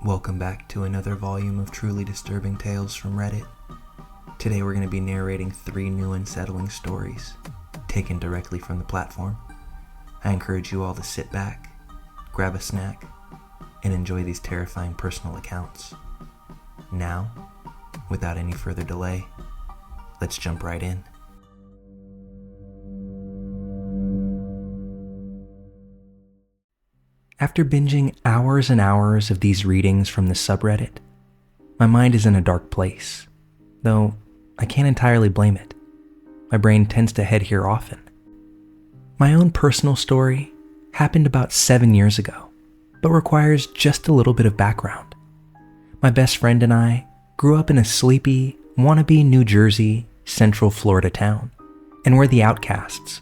Welcome back to another volume of truly disturbing tales from Reddit. Today we're going to be narrating 3 new unsettling stories, taken directly from the platform. I encourage you all to sit back, grab a snack, and enjoy these terrifying personal accounts. Now, without any further delay, let's jump right in. After binging hours and hours of these readings from the subreddit, my mind is in a dark place, though I can't entirely blame it. My brain tends to head here often. My own personal story happened about 7 years ago, but requires just a little bit of background. My best friend and I grew up in a sleepy, wannabe New Jersey, Central Florida town, and were the outcasts.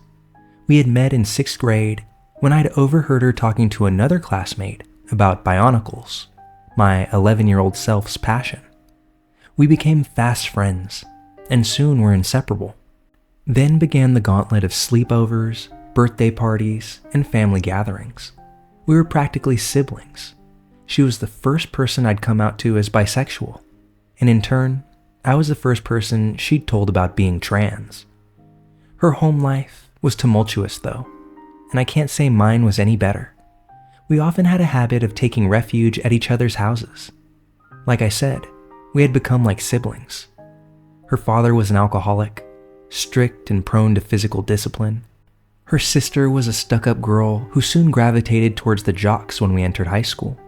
We had met in 6th grade when I'd overheard her talking to another classmate about bionicles, my 11-year-old self's passion. We became fast friends, and soon were inseparable. Then began the gauntlet of sleepovers, birthday parties, and family gatherings. We were practically siblings. She was the first person I'd come out to as bisexual, and in turn, I was the first person she'd told about being trans. Her home life was tumultuous though, and I can't say mine was any better. We often had a habit of taking refuge at each other's houses. Like I said, we had become like siblings. Her father was an alcoholic, strict and prone to physical discipline. Her sister was a stuck-up girl who soon gravitated towards the jocks when we entered high school.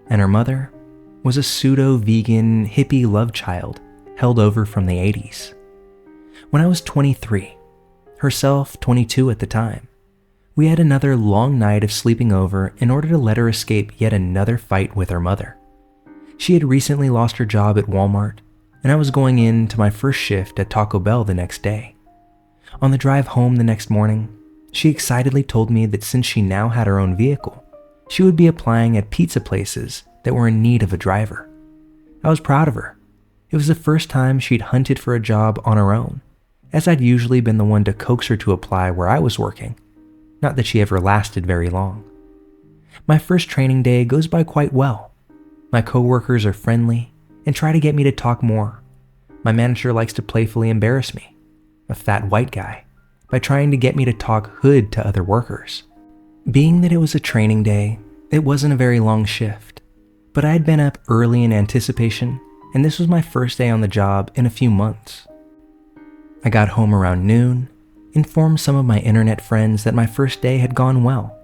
And her mother was a pseudo-vegan hippie love child held over from the 80s. When I was 23, herself 22 at the time, we had another long night of sleeping over in order to let her escape yet another fight with her mother. She had recently lost her job at Walmart, and I was going in to my first shift at Taco Bell the next day. On the drive home the next morning, she excitedly told me that since she now had her own vehicle, she would be applying at pizza places that were in need of a driver. I was proud of her. It was the first time she'd hunted for a job on her own, as I'd usually been the one to coax her to apply where I was working. Not that she ever lasted very long. My first training day goes by quite well. My coworkers are friendly and try to get me to talk more. My manager likes to playfully embarrass me, a fat white guy, by trying to get me to talk hood to other workers. Being that it was a training day, it wasn't a very long shift, but I had been up early in anticipation, and this was my first day on the job in a few months. I got home around noon, informed some of my internet friends that my first day had gone well,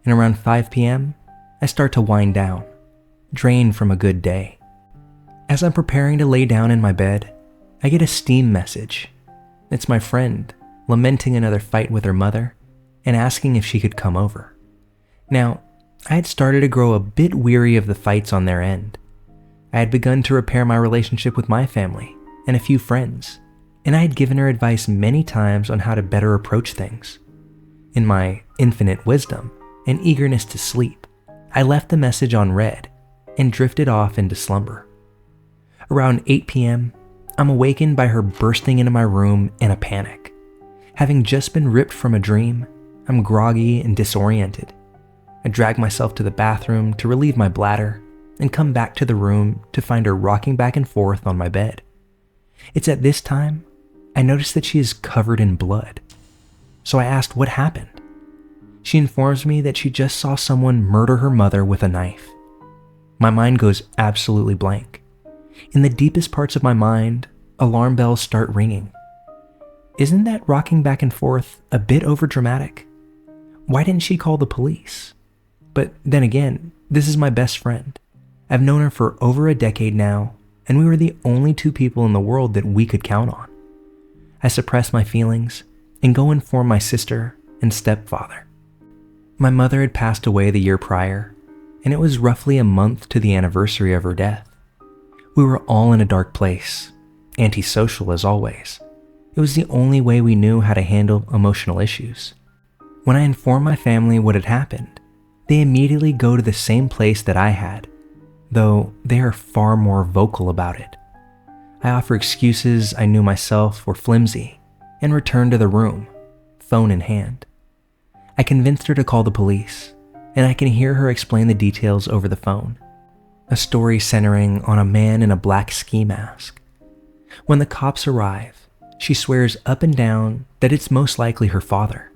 and around 5 p.m., I start to wind down, drained from a good day. As I'm preparing to lay down in my bed, I get a Steam message. It's my friend, lamenting another fight with her mother, and asking if she could come over. Now, I had started to grow a bit weary of the fights on their end. I had begun to repair my relationship with my family and a few friends, and I had given her advice many times on how to better approach things. In my infinite wisdom and eagerness to sleep, I left the message on read and drifted off into slumber. Around 8 p.m., I'm awakened by her bursting into my room in a panic. Having just been ripped from a dream, I'm groggy and disoriented. I drag myself to the bathroom to relieve my bladder and come back to the room to find her rocking back and forth on my bed. It's at this time I notice that she is covered in blood. So I asked what happened. She informs me that she just saw someone murder her mother with a knife. My mind goes absolutely blank. In the deepest parts of my mind, alarm bells start ringing. Isn't that rocking back and forth a bit overdramatic? Why didn't she call the police? But then again, this is my best friend. I've known her for over a decade now, and we were the only 2 people in the world that we could count on. I suppress my feelings and go inform my sister and stepfather. My mother had passed away the year prior, and it was roughly a month to the anniversary of her death. We were all in a dark place, antisocial as always. It was the only way we knew how to handle emotional issues. When I inform my family what had happened, they immediately go to the same place that I had, though they are far more vocal about it. I offer excuses I knew myself were flimsy and return to the room, phone in hand. I convinced her to call the police, and I can hear her explain the details over the phone. A story centering on a man in a black ski mask. When the cops arrive, she swears up and down that it's most likely her father.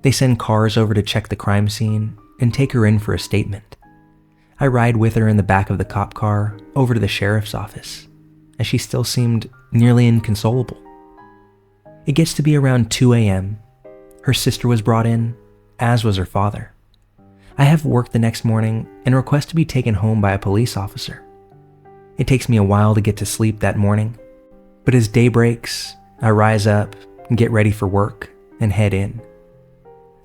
They send cars over to check the crime scene and take her in for a statement. I ride with her in the back of the cop car over to the sheriff's office, as she still seemed nearly inconsolable. It gets to be around 2 a.m. Her sister was brought in, as was her father. I have work the next morning and request to be taken home by a police officer. It takes me a while to get to sleep that morning, but as day breaks, I rise up and get ready for work and head in.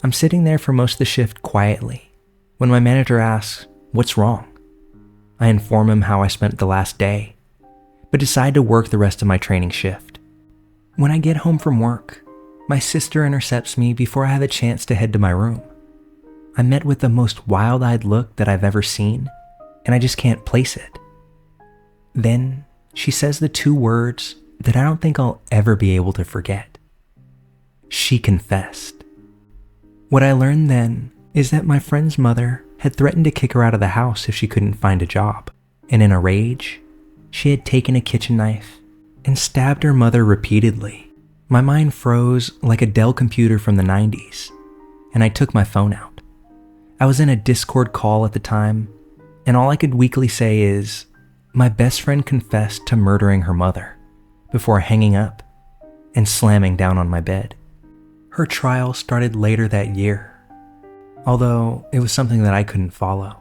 I'm sitting there for most of the shift quietly when my manager asks, "What's wrong?" I inform him how I spent the last day, but decide to work the rest of my training shift. When I get home from work, my sister intercepts me before I have a chance to head to my room. I'm met with the most wild-eyed look that I've ever seen, and I just can't place it. Then she says the two words that I don't think I'll ever be able to forget. She confessed. What I learned then is that my friend's mother had threatened to kick her out of the house if she couldn't find a job, and in a rage, she had taken a kitchen knife and stabbed her mother repeatedly. My mind froze like a Dell computer from the 90s, and I took my phone out. I was in a Discord call at the time, and all I could weakly say is, my best friend confessed to murdering her mother before hanging up and slamming down on my bed. Her trial started later that year, although it was something that I couldn't follow.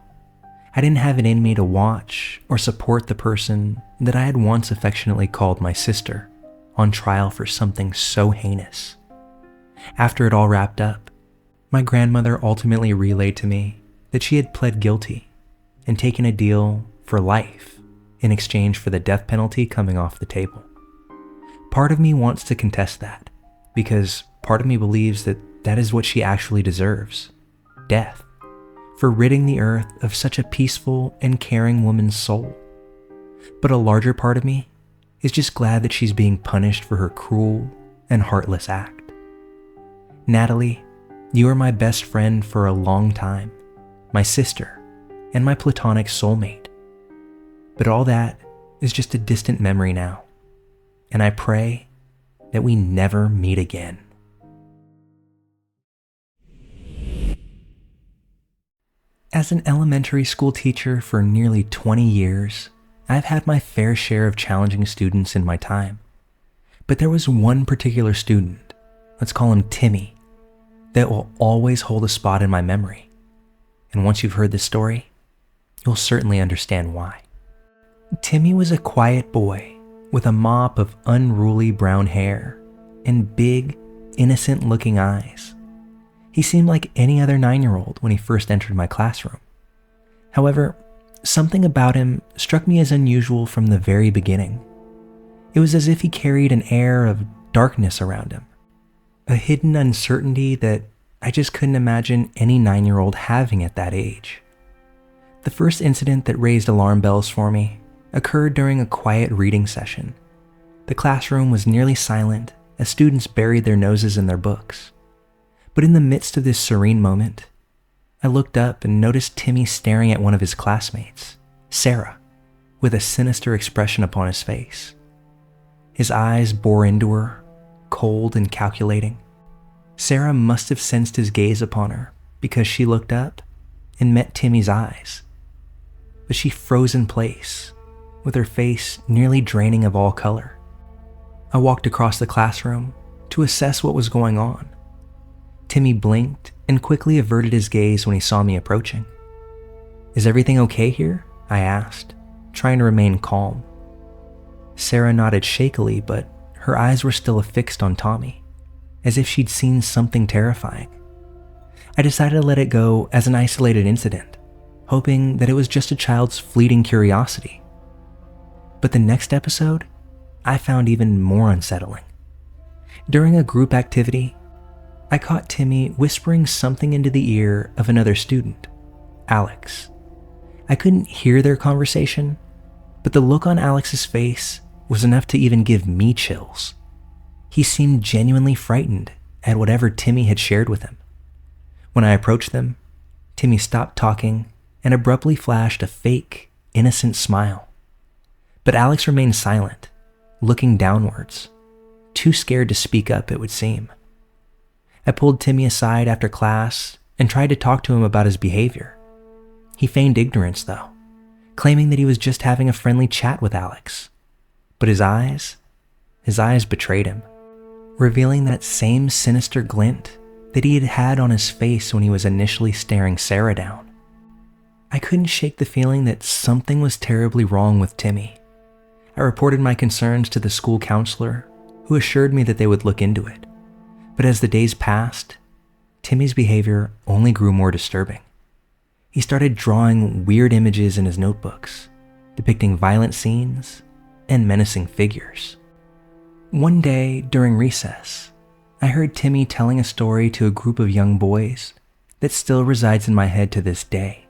I didn't have it in me to watch or support the person that I had once affectionately called my sister on trial for something so heinous. After it all wrapped up, my grandmother ultimately relayed to me that she had pled guilty and taken a deal for life in exchange for the death penalty coming off the table. Part of me wants to contest that, because part of me believes that that is what she actually deserves, death, for ridding the earth of such a peaceful and caring woman's soul. But a larger part of me is just glad that she's being punished for her cruel and heartless act. Natalie, you were my best friend for a long time, my sister, and my platonic soulmate. But all that is just a distant memory now, and I pray that we never meet again. As an elementary school teacher for nearly 20 years, I've had my fair share of challenging students in my time. But there was one particular student, let's call him Timmy, that will always hold a spot in my memory. And once you've heard this story, you'll certainly understand why. Timmy was a quiet boy with a mop of unruly brown hair and big, innocent-looking eyes. He seemed like any other 9-year-old when he first entered my classroom. However, something about him struck me as unusual from the very beginning. It was as if he carried an air of darkness around him, a hidden uncertainty that I just couldn't imagine any 9-year-old having at that age. The first incident that raised alarm bells for me occurred during a quiet reading session. The classroom was nearly silent as students buried their noses in their books. But in the midst of this serene moment, I looked up and noticed Timmy staring at one of his classmates, Sarah, with a sinister expression upon his face. His eyes bore into her, cold and calculating. Sarah must have sensed his gaze upon her because she looked up and met Timmy's eyes. But she froze in place, with her face nearly draining of all color. I walked across the classroom to assess what was going on. Timmy blinked and quickly averted his gaze when he saw me approaching. "Is everything okay here?" I asked, trying to remain calm. Sarah nodded shakily, but her eyes were still affixed on Tommy, as if she'd seen something terrifying. I decided to let it go as an isolated incident, hoping that it was just a child's fleeting curiosity. But the next episode, I found even more unsettling. During a group activity, I caught Timmy whispering something into the ear of another student, Alex. I couldn't hear their conversation, but the look on Alex's face was enough to even give me chills. He seemed genuinely frightened at whatever Timmy had shared with him. When I approached them, Timmy stopped talking and abruptly flashed a fake, innocent smile. But Alex remained silent, looking downwards, too scared to speak up, it would seem. I pulled Timmy aside after class and tried to talk to him about his behavior. He feigned ignorance, though, claiming that he was just having a friendly chat with Alex. But his eyes betrayed him, revealing that same sinister glint that he had had on his face when he was initially staring Sarah down. I couldn't shake the feeling that something was terribly wrong with Timmy. I reported my concerns to the school counselor, who assured me that they would look into it. But as the days passed, Timmy's behavior only grew more disturbing. He started drawing weird images in his notebooks, depicting violent scenes and menacing figures. One day during recess, I heard Timmy telling a story to a group of young boys that still resides in my head to this day.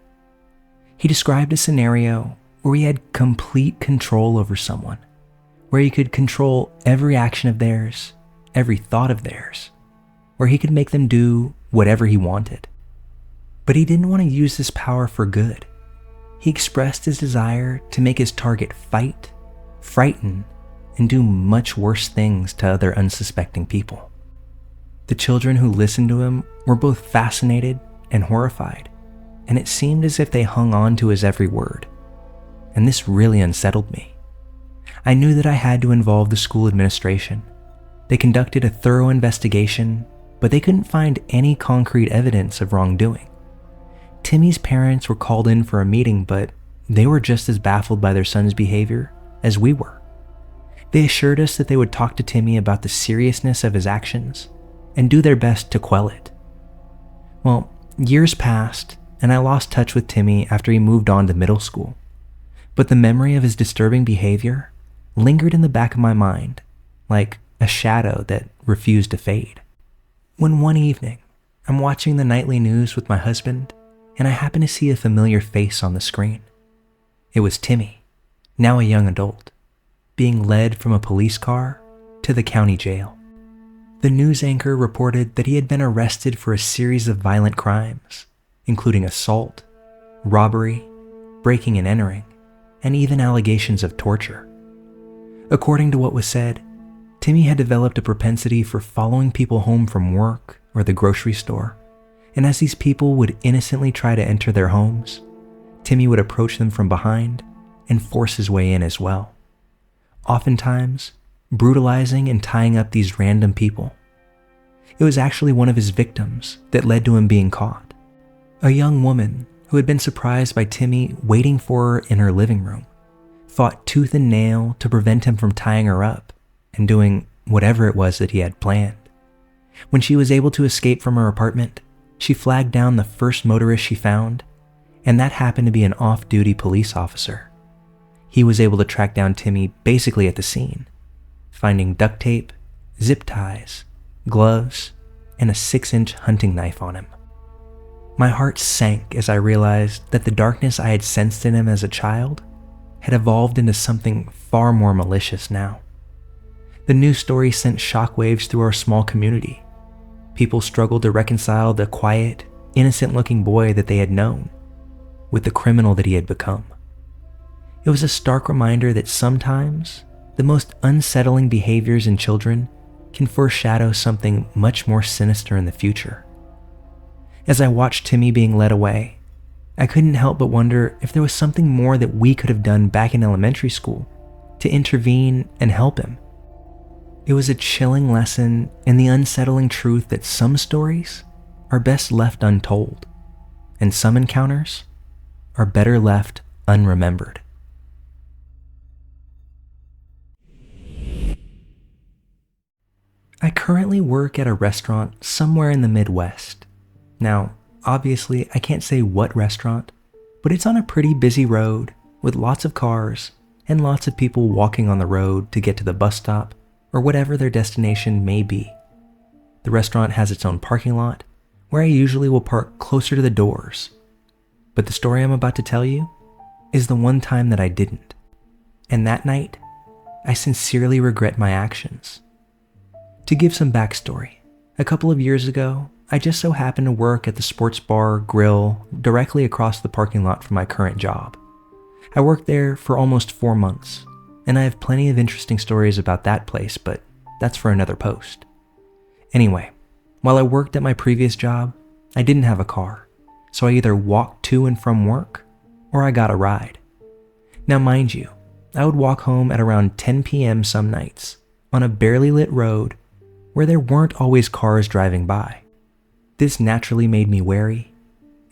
He described a scenario where he had complete control over someone, where he could control every action of theirs, every thought of theirs, where he could make them do whatever he wanted. But he didn't want to use this power for good. He expressed his desire to make his target fight, frighten, and do much worse things to other unsuspecting people. The children who listened to him were both fascinated and horrified, and it seemed as if they hung on to his every word. And this really unsettled me. I knew that I had to involve the school administration. They conducted a thorough investigation, but they couldn't find any concrete evidence of wrongdoing. Timmy's parents were called in for a meeting, but they were just as baffled by their son's behavior as we were. They assured us that they would talk to Timmy about the seriousness of his actions and do their best to quell it. Well, years passed, and I lost touch with Timmy after he moved on to middle school. But the memory of his disturbing behavior lingered in the back of my mind, like a shadow that refused to fade. When one evening, I'm watching the nightly news with my husband, and I happen to see a familiar face on the screen. It was Timmy, now a young adult, being led from a police car to the county jail. The news anchor reported that he had been arrested for a series of violent crimes, including assault, robbery, breaking and entering, and even allegations of torture. According to what was said, Timmy had developed a propensity for following people home from work or the grocery store, and as these people would innocently try to enter their homes, Timmy would approach them from behind and force his way in as well, oftentimes brutalizing and tying up these random people. It was actually one of his victims that led to him being caught. A young woman who had been surprised by Timmy waiting for her in her living room, fought tooth and nail to prevent him from tying her up and doing whatever it was that he had planned. When she was able to escape from her apartment, she flagged down the first motorist she found, and that happened to be an off-duty police officer. He was able to track down Timmy basically at the scene, finding duct tape, zip ties, gloves, and a 6-inch hunting knife on him. My heart sank as I realized that the darkness I had sensed in him as a child had evolved into something far more malicious now. The news story sent shockwaves through our small community. People struggled to reconcile the quiet, innocent-looking boy that they had known with the criminal that he had become. It was a stark reminder that sometimes the most unsettling behaviors in children can foreshadow something much more sinister in the future. As I watched Timmy being led away, I couldn't help but wonder if there was something more that we could have done back in elementary school to intervene and help him. It was a chilling lesson in the unsettling truth that some stories are best left untold, and some encounters are better left unremembered. I currently work at a restaurant somewhere in the Midwest. Now, obviously, I can't say what restaurant, but it's on a pretty busy road with lots of cars and lots of people walking on the road to get to the bus stop or whatever their destination may be. The restaurant has its own parking lot where I usually will park closer to the doors. But the story I'm about to tell you is the one time that I didn't. And that night, I sincerely regret my actions. To give some backstory, a couple of years ago, I just so happened to work at the sports bar grill directly across the parking lot from my current job. I worked there for almost 4 months, and I have plenty of interesting stories about that place, but that's for another post. Anyway, while I worked at my previous job, I didn't have a car, so I either walked to and from work or I got a ride. Now mind you, I would walk home at around 10 p.m. some nights on a barely lit road where there weren't always cars driving by. This naturally made me wary,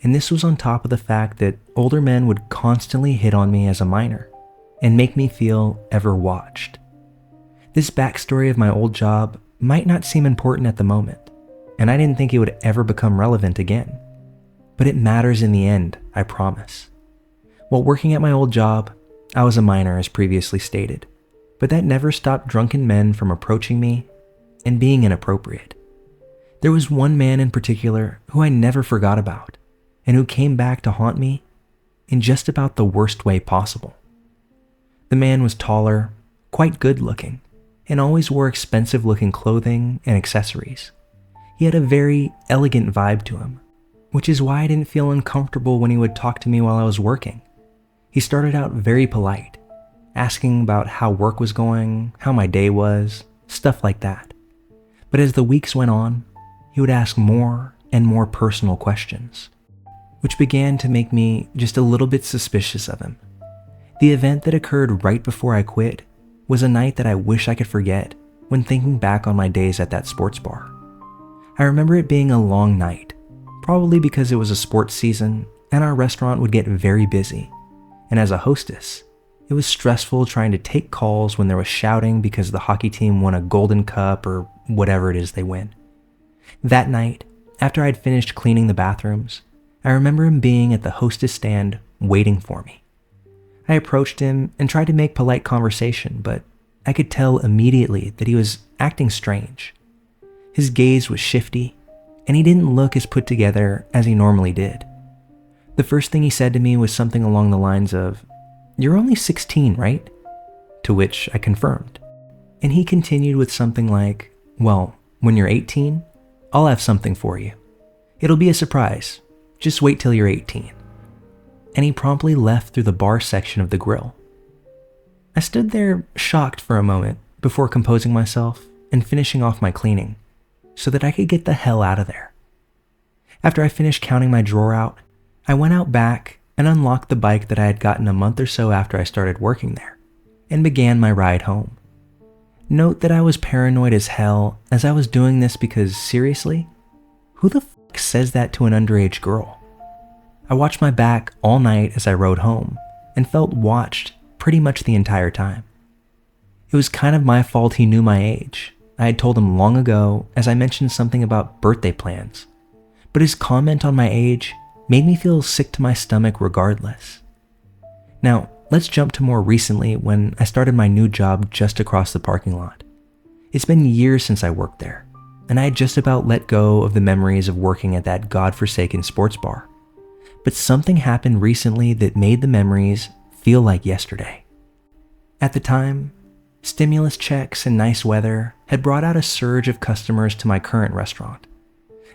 and this was on top of the fact that older men would constantly hit on me as a minor and make me feel ever watched. This backstory of my old job might not seem important at the moment, and I didn't think it would ever become relevant again. But it matters in the end, I promise. While working at my old job, I was a minor as previously stated, but that never stopped drunken men from approaching me and being inappropriate. There was one man in particular who I never forgot about, and who came back to haunt me in just about the worst way possible. The man was taller, quite good looking, and always wore expensive looking clothing and accessories. He had a very elegant vibe to him, which is why I didn't feel uncomfortable when he would talk to me while I was working. He started out very polite, asking about how work was going, how my day was, stuff like that. But as the weeks went on, he would ask more and more personal questions, which began to make me just a little bit suspicious of him. The event that occurred right before I quit was a night that I wish I could forget when thinking back on my days at that sports bar. I remember it being a long night, probably because it was a sports season and our restaurant would get very busy. And as a hostess, it was stressful trying to take calls when there was shouting because the hockey team won a golden cup or whatever it is they win. That night, after I'd finished cleaning the bathrooms, I remember him being at the hostess stand waiting for me. I approached him and tried to make polite conversation, but I could tell immediately that he was acting strange. His gaze was shifty, and he didn't look as put together as he normally did. The first thing he said to me was something along the lines of, "You're only 16, right?" To which I confirmed. And he continued with something like, "Well, when you're 18, I'll have something for you. It'll be a surprise. Just wait till you're 18. And he promptly left through the bar section of the grill. I stood there shocked for a moment before composing myself and finishing off my cleaning so that I could get the hell out of there. After I finished counting my drawer out, I went out back and unlocked the bike that I had gotten a month or so after I started working there and began my ride home. Note that I was paranoid as hell as I was doing this because seriously, who the fuck says that to an underage girl? I watched my back all night as I rode home and felt watched pretty much the entire time. It was kind of my fault he knew my age. I had told him long ago as I mentioned something about birthday plans, but his comment on my age made me feel sick to my stomach regardless. Now, let's jump to more recently when I started my new job just across the parking lot. It's been years since I worked there, and I had just about let go of the memories of working at that godforsaken sports bar. But something happened recently that made the memories feel like yesterday. At the time, stimulus checks and nice weather had brought out a surge of customers to my current restaurant.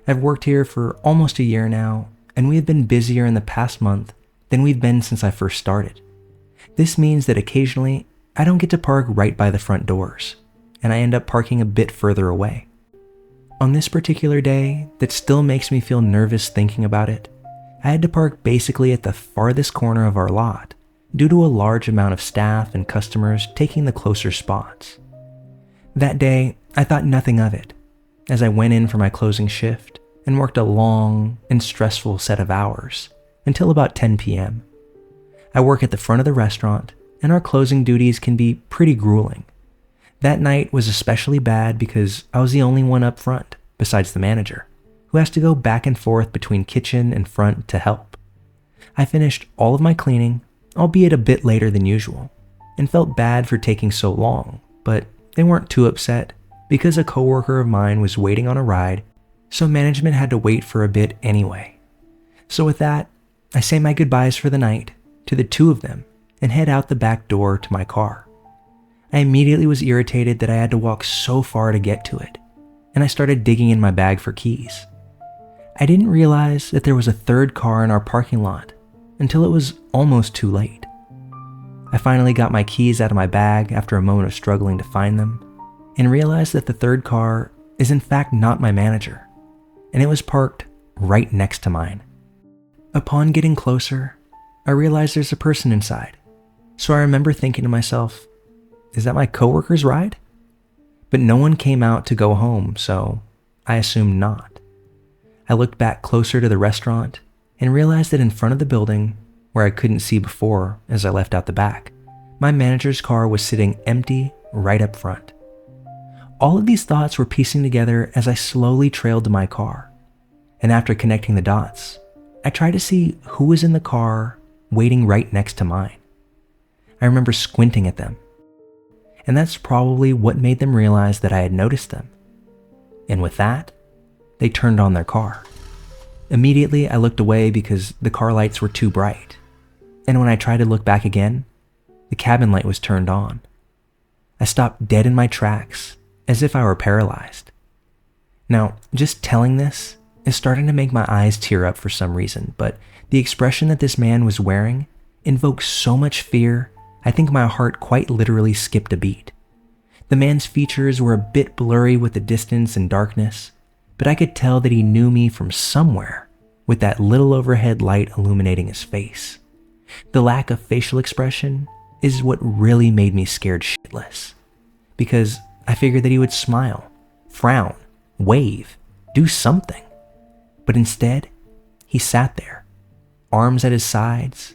I've worked here for almost a year now, and we have been busier in the past month than we've been since I first started. This means that occasionally I don't get to park right by the front doors, and I end up parking a bit further away. On this particular day that still makes me feel nervous thinking about it, I had to park basically at the farthest corner of our lot due to a large amount of staff and customers taking the closer spots. That day, I thought nothing of it as I went in for my closing shift and worked a long and stressful set of hours until about 10 p.m. I work at the front of the restaurant, and our closing duties can be pretty grueling. That night was especially bad because I was the only one up front, besides the manager, who has to go back and forth between kitchen and front to help. I finished all of my cleaning, albeit a bit later than usual, and felt bad for taking so long, but they weren't too upset because a coworker of mine was waiting on a ride, so management had to wait for a bit anyway. So with that, I say my goodbyes for the night to the two of them and head out the back door to my car. I immediately was irritated that I had to walk so far to get to it, and I started digging in my bag for keys. I didn't realize that there was a third car in our parking lot until it was almost too late. I finally got my keys out of my bag after a moment of struggling to find them and realized that the third car is in fact not my manager, and it was parked right next to mine. Upon getting closer, I realized there's a person inside, so I remember thinking to myself, is that my coworker's ride? But no one came out to go home, so I assumed not. I looked back closer to the restaurant and realized that in front of the building, where I couldn't see before as I left out the back, my manager's car was sitting empty right up front. All of these thoughts were piecing together as I slowly trailed to my car, and after connecting the dots, I tried to see who was in the car waiting right next to mine. I remember squinting at them, and that's probably what made them realize that I had noticed them. And with that, they turned on their car. Immediately, I looked away because the car lights were too bright, and when I tried to look back again, the cabin light was turned on. I stopped dead in my tracks, as if I were paralyzed. Now, just telling this is starting to make my eyes tear up for some reason, but the expression that this man was wearing invoked so much fear, I think my heart quite literally skipped a beat. The man's features were a bit blurry with the distance and darkness, but I could tell that he knew me from somewhere with that little overhead light illuminating his face. The lack of facial expression is what really made me scared shitless, because I figured that he would smile, frown, wave, do something. But instead, he sat there, arms at his sides,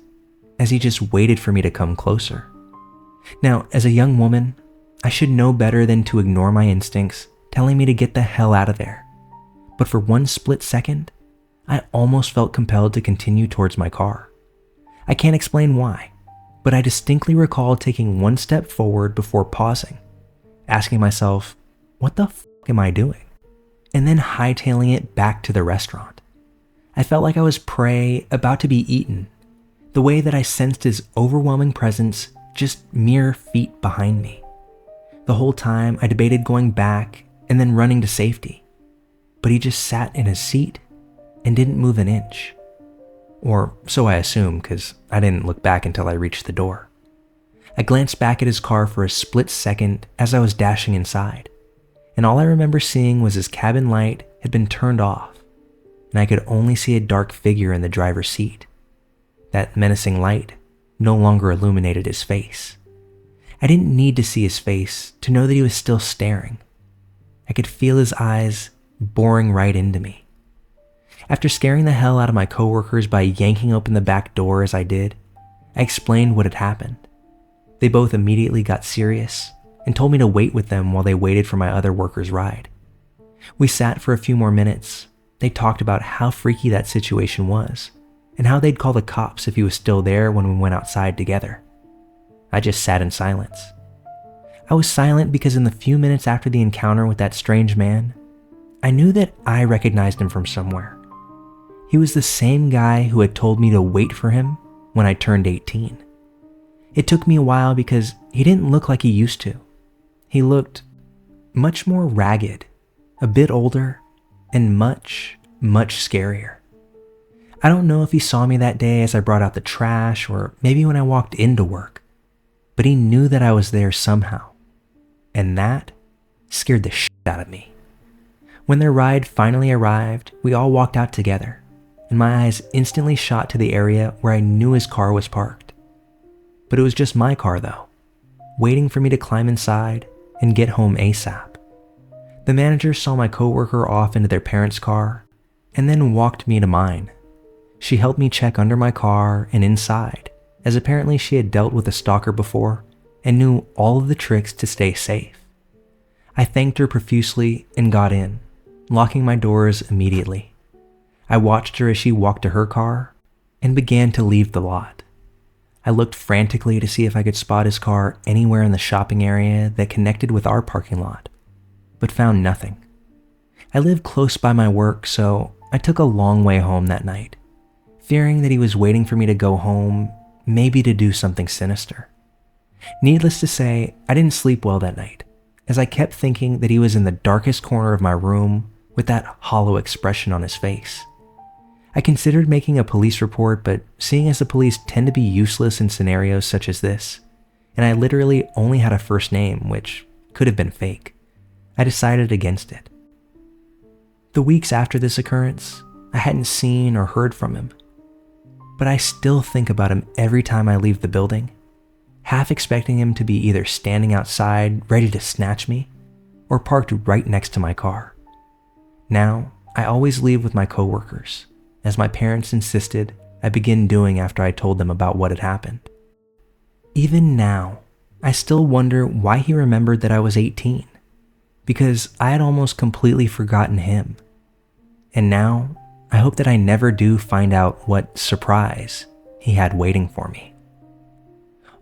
as he just waited for me to come closer. Now, as a young woman, I should know better than to ignore my instincts telling me to get the hell out of there. But for one split second, I almost felt compelled to continue towards my car. I can't explain why, but I distinctly recall taking one step forward before pausing, asking myself, what the f*** am I doing? And then hightailing it back to the restaurant. I felt like I was prey about to be eaten, the way that I sensed his overwhelming presence just mere feet behind me. The whole time I debated going back and then running to safety, but he just sat in his seat and didn't move an inch. Or so I assume, because I didn't look back until I reached the door. I glanced back at his car for a split second as I was dashing inside, and all I remember seeing was his cabin light had been turned off, and I could only see a dark figure in the driver's seat. That menacing light no longer illuminated his face. I didn't need to see his face to know that he was still staring. I could feel his eyes boring right into me. After scaring the hell out of my coworkers by yanking open the back door as I did, I explained what had happened. They both immediately got serious and told me to wait with them while they waited for my other workers' ride. We sat for a few more minutes. They talked about how freaky that situation was and how they'd call the cops if he was still there when we went outside together. I just sat in silence. I was silent because in the few minutes after the encounter with that strange man, I knew that I recognized him from somewhere. He was the same guy who had told me to wait for him when I turned 18. It took me a while because he didn't look like he used to. He looked much more ragged, a bit older, and much, much scarier. I don't know if he saw me that day as I brought out the trash or maybe when I walked into work, but he knew that I was there somehow, and that scared the shit out of me. When their ride finally arrived, we all walked out together, and my eyes instantly shot to the area where I knew his car was parked. But it was just my car though, waiting for me to climb inside and get home ASAP. The manager saw my coworker off into their parents' car and then walked me to mine. She helped me check under my car and inside, as apparently she had dealt with a stalker before and knew all of the tricks to stay safe. I thanked her profusely and got in, locking my doors immediately. I watched her as she walked to her car and began to leave the lot. I looked frantically to see if I could spot his car anywhere in the shopping area that connected with our parking lot, but found nothing. I lived close by my work, so I took a long way home that night, fearing that he was waiting for me to go home, maybe to do something sinister. Needless to say, I didn't sleep well that night, as I kept thinking that he was in the darkest corner of my room with that hollow expression on his face, I considered making a police report, but seeing as the police tend to be useless in scenarios such as this, and I literally only had a first name, which could have been fake, I decided against it. The weeks after this occurrence, I hadn't seen or heard from him, but I still think about him every time I leave the building, half expecting him to be either standing outside ready to snatch me or parked right next to my car. Now, I always leave with my coworkers, as my parents insisted I begin doing after I told them about what had happened. Even now, I still wonder why he remembered that I was 18, because I had almost completely forgotten him. And now, I hope that I never do find out what surprise he had waiting for me.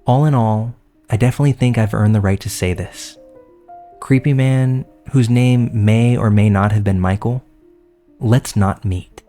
All in all, I definitely think I've earned the right to say this. Creepy man, whose name may or may not have been Michael, let's not meet.